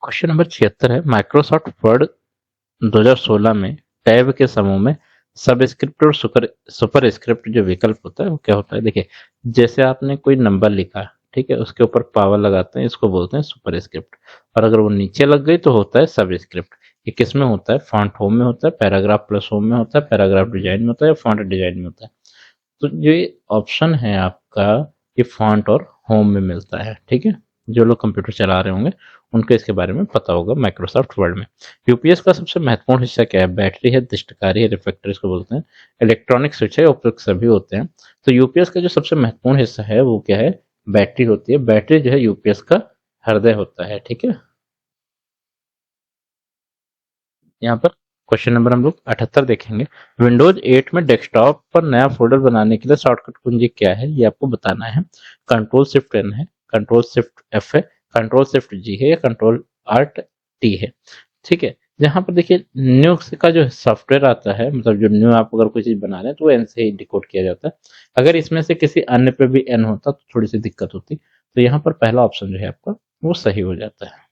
क्वेश्चन नंबर 76 है, माइक्रोसॉफ्ट वर्ड 2016 में टैब के समूह में सब स्क्रिप्ट और सुपर स्क्रिप्ट जो विकल्प होता है वो क्या होता है। देखिए, जैसे आपने कोई नंबर लिखा, ठीक है, उसके ऊपर पावर लगाते हैं, इसको बोलते हैं सुपर स्क्रिप्ट। और अगर वो नीचे लग गई तो होता है सब स्क्रिप्ट। ये किस में होता है, फॉन्ट होम में होता है, पैराग्राफ प्लस होम में होता है, पैराग्राफ डिजाइन में होता है, फॉन्ट डिजाइन में होता है। तो जो ये ऑप्शन है आपका, ये फॉन्ट और होम में मिलता है। ठीक है, जो लोग कंप्यूटर चला रहे होंगे उनको इसके बारे में पता होगा माइक्रोसॉफ्ट वर्ड में। यूपीएस का सबसे महत्वपूर्ण हिस्सा क्या है, बैटरी है, दृष्टकारी है, रिफ्लेक्टर इसको बोलते हैं, इलेक्ट्रॉनिक स्विच है, उपयुक्त सभी होते हैं। तो यूपीएस का जो सबसे महत्वपूर्ण हिस्सा है वो क्या है, बैटरी होती है। बैटरी जो है यूपीएस का हृदय होता है। ठीक है, यहाँ पर क्वेश्चन नंबर हम लोग 78 देखेंगे। विंडोज 8 में डेस्कटॉप पर नया फोल्डर बनाने के लिए शॉर्टकट कुंजी क्या है, ये आपको बताना है। कंट्रोल शिफ्ट एन है, कंट्रोल शिफ्ट एफ है, कंट्रोल शिफ्ट जी है या कंट्रोल आर्ट टी है। ठीक है, जहां पर देखिए न्यू का जो सॉफ्टवेयर आता है, मतलब जो न्यू आप अगर कोई चीज बना रहे हैं तो वो एन से ही डिकोड किया जाता है। अगर इसमें से किसी अन्य पे भी एन होता तो थोड़ी सी दिक्कत होती। तो यहाँ पर पहला ऑप्शन जो है आपका वो सही हो जाता है।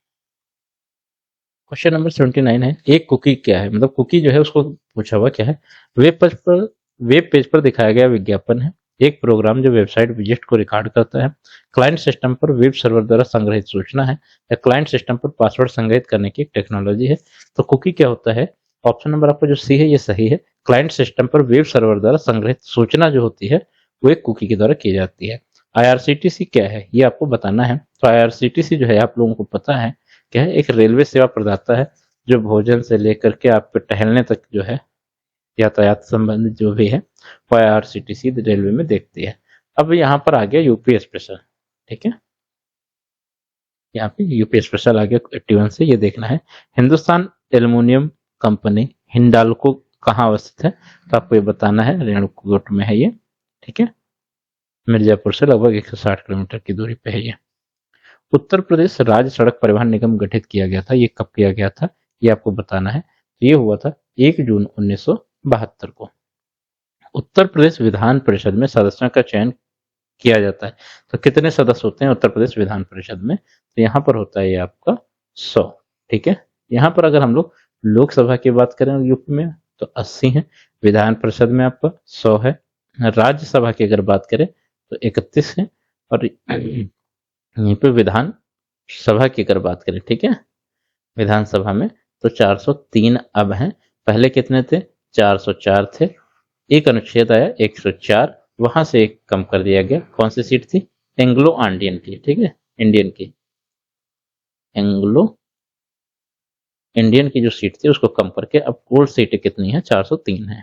क्वेश्चन नंबर 79 है, एक कुकी क्या है, मतलब कुकी जो है उसको पूछा हुआ क्या है। वेब पेज पर दिखाया गया विज्ञापन है, एक प्रोग्राम जो वेबसाइट विजिट को रिकॉर्ड करता है, क्लाइंट सिस्टम पर वेब सर्वर द्वारा संग्रहित सूचना है, या क्लाइंट सिस्टम पर पासवर्ड संग्रहित करने की एक टेक्नोलॉजी है। तो कुकी क्या होता है, ऑप्शन नंबर आपका जो सी है ये सही है। क्लाइंट सिस्टम पर वेब सर्वर द्वारा संग्रहित सूचना जो होती है वो एक कुकी के द्वारा की जाती है। आईआरसीटीसी क्या है ये आपको बताना है। तो आईआरसीटीसी जो है आप लोगों को पता है क्या है, एक रेलवे सेवा प्रदाता है जो भोजन से लेकर के आपके टहलने तक जो है यातायात संबंधित जो भी है वो आईआरसीटीसी रेलवे में देखती है। अब यहाँ पर आ गया यूपी स्पेशल। ठीक है, यहाँ पे यूपी स्पेशल आ गया 81 से, ये देखना है। हिंदुस्तान एल्युमिनियम कंपनी हिंडाल्को कहाँ अवस्थित है, तो आपको ये बताना है, रेणुकूट में है ये, ठीक है, मिर्जापुर से लगभग 160 किलोमीटर की दूरी पे है ये। उत्तर प्रदेश राज्य सड़क परिवहन निगम गठित किया गया था, ये कब किया गया था, ये आपको बताना है। तो ये हुआ था 1 जून 1972 को। उत्तर प्रदेश विधान परिषद में सदस्यों का चयन किया जाता है, तो कितने सदस्य होते हैं उत्तर प्रदेश विधान परिषद में, तो यहाँ पर होता है ये आपका 100, ठीक है। यहाँ पर अगर हम लोग लोकसभा की बात करें यूपी में तो 80 है, विधान परिषद में आपका 100 है, राज्यसभा की अगर बात करें तो 31 है, और यहीं पे विधान सभा की अगर बात करें, ठीक है, विधानसभा में तो 403 अब हैं, पहले कितने थे, 404 थे, एक अनुच्छेद आया 104, वहां से एक कम कर दिया गया, कौन सी सीट थी, एंग्लो इंडियन की, ठीक है, इंडियन की, एंग्लो इंडियन की जो सीट थी उसको कम करके अब कुल सीटें कितनी है, 403 है।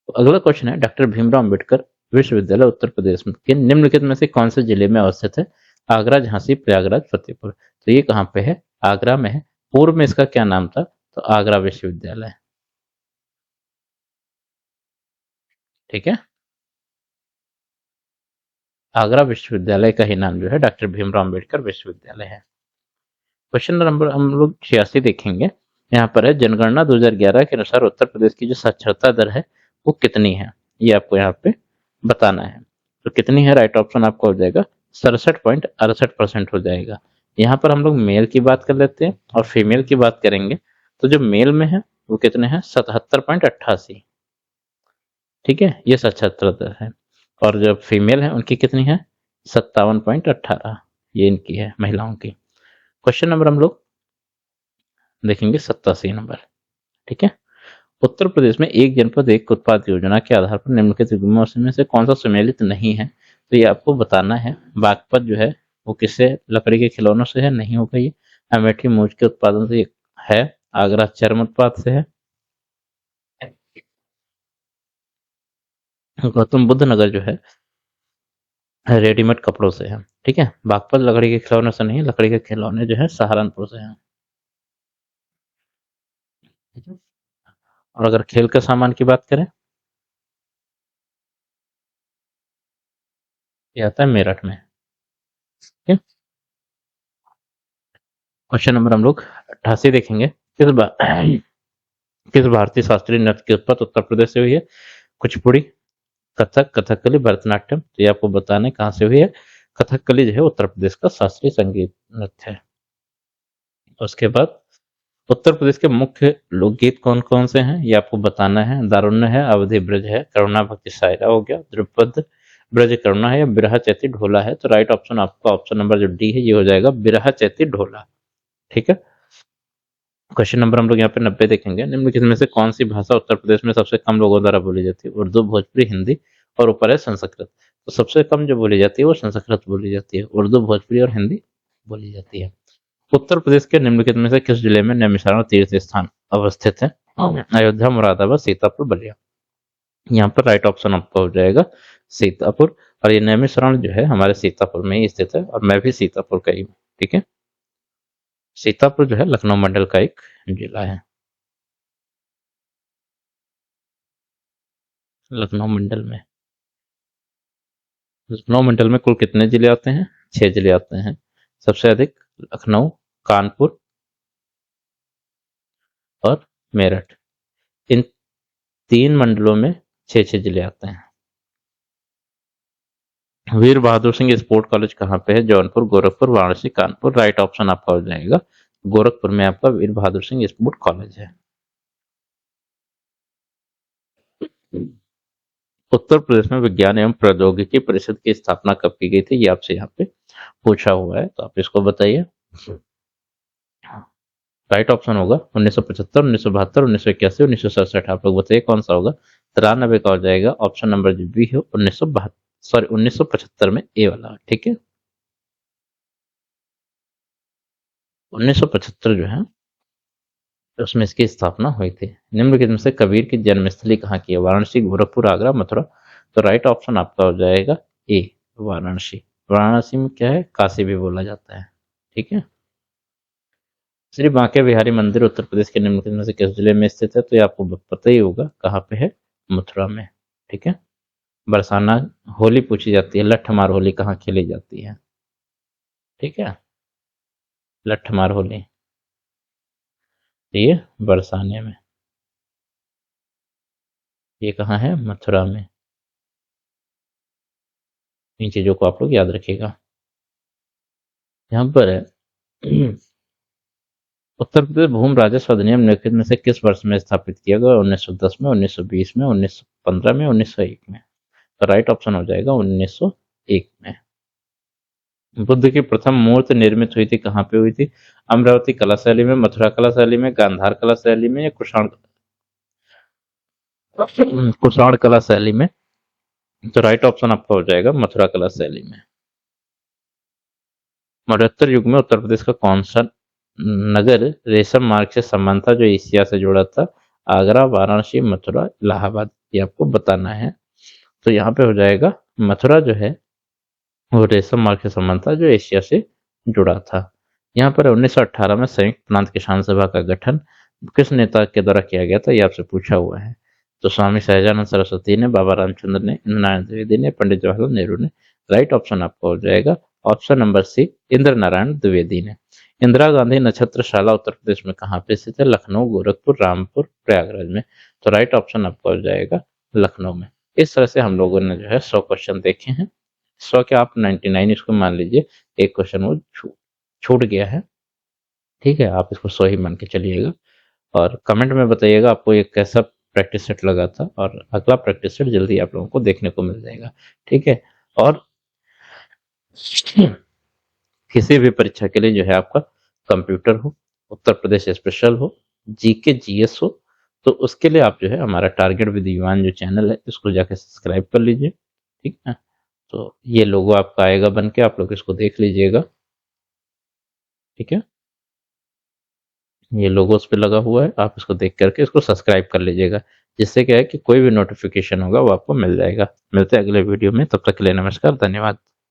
तो अगला क्वेश्चन है, डॉक्टर भीमराव अंबेडकर विश्वविद्यालय उत्तर प्रदेश के निम्नलिखित में से कौन से जिले में अवस्थित है, आगरा, झांसी, प्रयागराज, फतेहपुर, तो ये कहाँ पे है, आगरा में है। पूर्व में इसका क्या नाम था, तो आगरा विश्वविद्यालय, ठीक है, आगरा विश्वविद्यालय का ही नाम जो है डॉक्टर भीमराव अंबेडकर विश्वविद्यालय है। क्वेश्चन नंबर हम लोग 86 देखेंगे, यहाँ पर है, जनगणना 2011 के अनुसार उत्तर प्रदेश की जो साक्षरता दर है वो कितनी है, ये आपको यहाँ पे बताना है। तो कितनी है, राइट ऑप्शन आपका हो जाएगा 67.68% हो जाएगा। यहाँ पर हम लोग मेल की बात कर लेते हैं और फीमेल की बात करेंगे, तो जो मेल में है वो कितने हैं, 77.88, ठीक है, ये साक्षरता दर है, और जो फीमेल है उनकी कितनी है, 57.18, ये इनकी है महिलाओं की। क्वेश्चन नंबर हम लोग देखेंगे 87 नंबर, ठीक है। उत्तर प्रदेश में एक जनपद एक उत्पाद योजना के आधार पर निम्नलिखित युग्मों में से कौन सा सुमेलित नहीं है, तो ये आपको बताना है। बागपत जो है वो किससे, लकड़ी के खिलौनों से है, नहीं होगा ये। अमेठी मूंज के उत्पादन से है, आगरा चर्म उत्पाद से है, गौतम बुद्ध नगर जो है रेडीमेड कपड़ों से है, ठीक है। बागपत लकड़ी के खिलौनों से नहीं, लकड़ी के खिलौने जो है सहारनपुर से हैं, ठीक है। और अगर खेल के सामान की बात करें, ये आता है मेरठ में, ठीक है। क्वेश्चन नंबर हम लोग 88 देखेंगे, किस भारतीय शास्त्रीय नृत्य की उत्पत्ति उत्तर प्रदेश से हुई है, कुचिपुड़ी, कथक, कथकली, भरतनाट्यम, तो ये आपको बताना है कहाँ से हुई है। कथकली जो है उत्तर प्रदेश का शास्त्रीय संगीत नृत्य है। उसके बाद उत्तर प्रदेश के मुख्य लोकगीत कौन कौन से हैं, ये आपको बताना है। दारुण्य है, अवधि ब्रज है, करुणा भक्ति शायरा हो गया, ध्रुपद ब्रज करुणा है, या बिरहा चैती ढोला है, तो राइट ऑप्शन आपका ऑप्शन नंबर जो डी है ये हो जाएगा, बिरहा चैती ढोला, ठीक है। क्वेश्चन नंबर हम लोग यहाँ पे 90 देखेंगे, निम्नलिखित में से कौन सी भाषा उत्तर प्रदेश में सबसे कम लोगों द्वारा बोली जाती है, उर्दू, भोजपुरी, हिंदी, और ऊपर है संस्कृत। तो सबसे कम जो बोली जाती है वो संस्कृत बोली जाती है, उर्दू, भोजपुरी और हिंदी बोली जाती है। उत्तर प्रदेश के निम्नलिखित में से किस जिले में नैमिषारण तीर्थ स्थान अवस्थित है, अयोध्या, मुरादाबाद, सीतापुर, बलिया, यहाँ पर राइट ऑप्शन आपका हो जाएगा सीतापुर, और ये नैमिषारण जो है हमारे सीतापुर में ही स्थित है, और मैं भी सीतापुर का ही हूँ, ठीक है। सीतापुर जो है लखनऊ मंडल का एक जिला है, लखनऊ मंडल में। लखनऊ मंडल में कुल कितने जिले आते हैं, 6 जिले आते हैं, सबसे अधिक लखनऊ, कानपुर और मेरठ, इन 3 मंडलों में 6 जिले आते हैं। वीर बहादुर सिंह स्पोर्ट कॉलेज कहाँ पे है, जौनपुर, गोरखपुर, वाराणसी, कानपुर, राइट ऑप्शन आपका हो जाएगा गोरखपुर में आपका वीर बहादुर सिंह स्पोर्ट कॉलेज है। उत्तर प्रदेश में विज्ञान एवं प्रौद्योगिकी परिषद की स्थापना कब की गई थी, ये आपसे यहाँ पे पूछा हुआ है, तो आप इसको बताइए। राइट ऑप्शन होगा 1975, 1972, 1981, 1967, आप लोग बताइए कौन सा होगा। 93 का हो जाएगा ऑप्शन नंबर जो बी है, 1975 में ए वाला, ठीक है। 1975 जो है उसमें इसकी स्थापना हुई थी। निम्नलिखित में से कबीर की जन्मस्थली कहाँ की है, वाराणसी, गोरखपुर, आगरा, मथुरा, तो राइट ऑप्शन आपका हो जाएगा ए, वाराणसी। वाराणसी में क्या है, काशी भी बोला जाता है, ठीक है। श्री बांके बिहारी मंदिर उत्तर प्रदेश के निम्नलिखित में से किस जिले में स्थित है? तो ये आपको पता ही होगा कहाँ पे है, मथुरा में। ठीक है, बरसाना होली पूछी जाती है, लठमार होली कहाँ खेली जाती है? ठीक है, लठमार होली ये बरसाने में, ये कहाँ है? मथुरा में। इन चीजों को आप लोग याद रखिएगा। यहाँ पर है उत्तर प्रदेश भूमि राजस्व अधिनियम निम्नलिखित में से किस वर्ष में स्थापित किया गया? 1910 में, 1920 में, 1915 में, 1901 में। तो राइट ऑप्शन हो जाएगा 1901 में। बुद्ध की प्रथम मूर्ति निर्मित हुई थी, कहाँ पे हुई थी? अमरावती कला शैली में, मथुरा कला शैली में, गांधार कला शैली में, या कुषाण कला शैली में। तो राइट ऑप्शन आपका हो जाएगा मथुरा कला शैली में। मध्योत्तर युग में उत्तर प्रदेश का कौन सा नगर रेशम मार्ग से संबंध था जो एशिया से जुड़ा था? आगरा, वाराणसी, मथुरा, इलाहाबाद, ये आपको बताना है। तो यहाँ पे हो जाएगा मथुरा जो है वो रेशम मार्ग से संबंध था जो एशिया से जुड़ा था। यहाँ पर 1918 में संयुक्त प्रांत किसान सभा का गठन किस नेता के द्वारा किया गया था? ये आपसे पूछा हुआ है। तो स्वामी सहजानंद सरस्वती ने, बाबा रामचंद्र ने, इंद्र नारायण द्विवेदी ने, पंडित जवाहरलाल नेहरू ने। राइट ऑप्शन आपका हो जाएगा option number C, Indra Narayan Dwivedi ने। इंदिरा गांधी नक्षत्रशाला उत्तर प्रदेश में कहाँ पे स्थित है? लखनऊ, गोरखपुर, रामपुर, प्रयागराज में। तो राइट ऑप्शन आपका हो जाएगा लखनऊ में। इस तरह से हम लोगों ने जो है 100 क्वेश्चन देखे हैं। 100 के आप 99 इसको मान लीजिए, एक क्वेश्चन वो छूट गया है। ठीक है, आप इसको 100 ही मान के चलिएगा और कमेंट में बताइएगा आपको ये कैसा प्रैक्टिस सेट लगा था, और अगला प्रैक्टिस सेट जल्दी आप लोगों को देखने को मिल जाएगा। ठीक है, और किसी भी परीक्षा के लिए जो है आपका कंप्यूटर हो, उत्तर प्रदेश स्पेशल हो, जीके जीएस हो, तो उसके लिए आप जो है हमारा टारगेट विद युवान जो चैनल है इसको जाके सब्सक्राइब कर लीजिए। ठीक है, तो ये लोगो आपका आएगा बन के, आप लोग इसको देख लीजिएगा। ठीक है, ये लोगो उस पर लगा हुआ है, आप इसको देख करके इसको सब्सक्राइब कर लीजिएगा, जिससे क्या है कि कोई भी नोटिफिकेशन होगा वो आपको मिल जाएगा। मिलते हैं अगले वीडियो में, तब तक के लिए नमस्कार, धन्यवाद।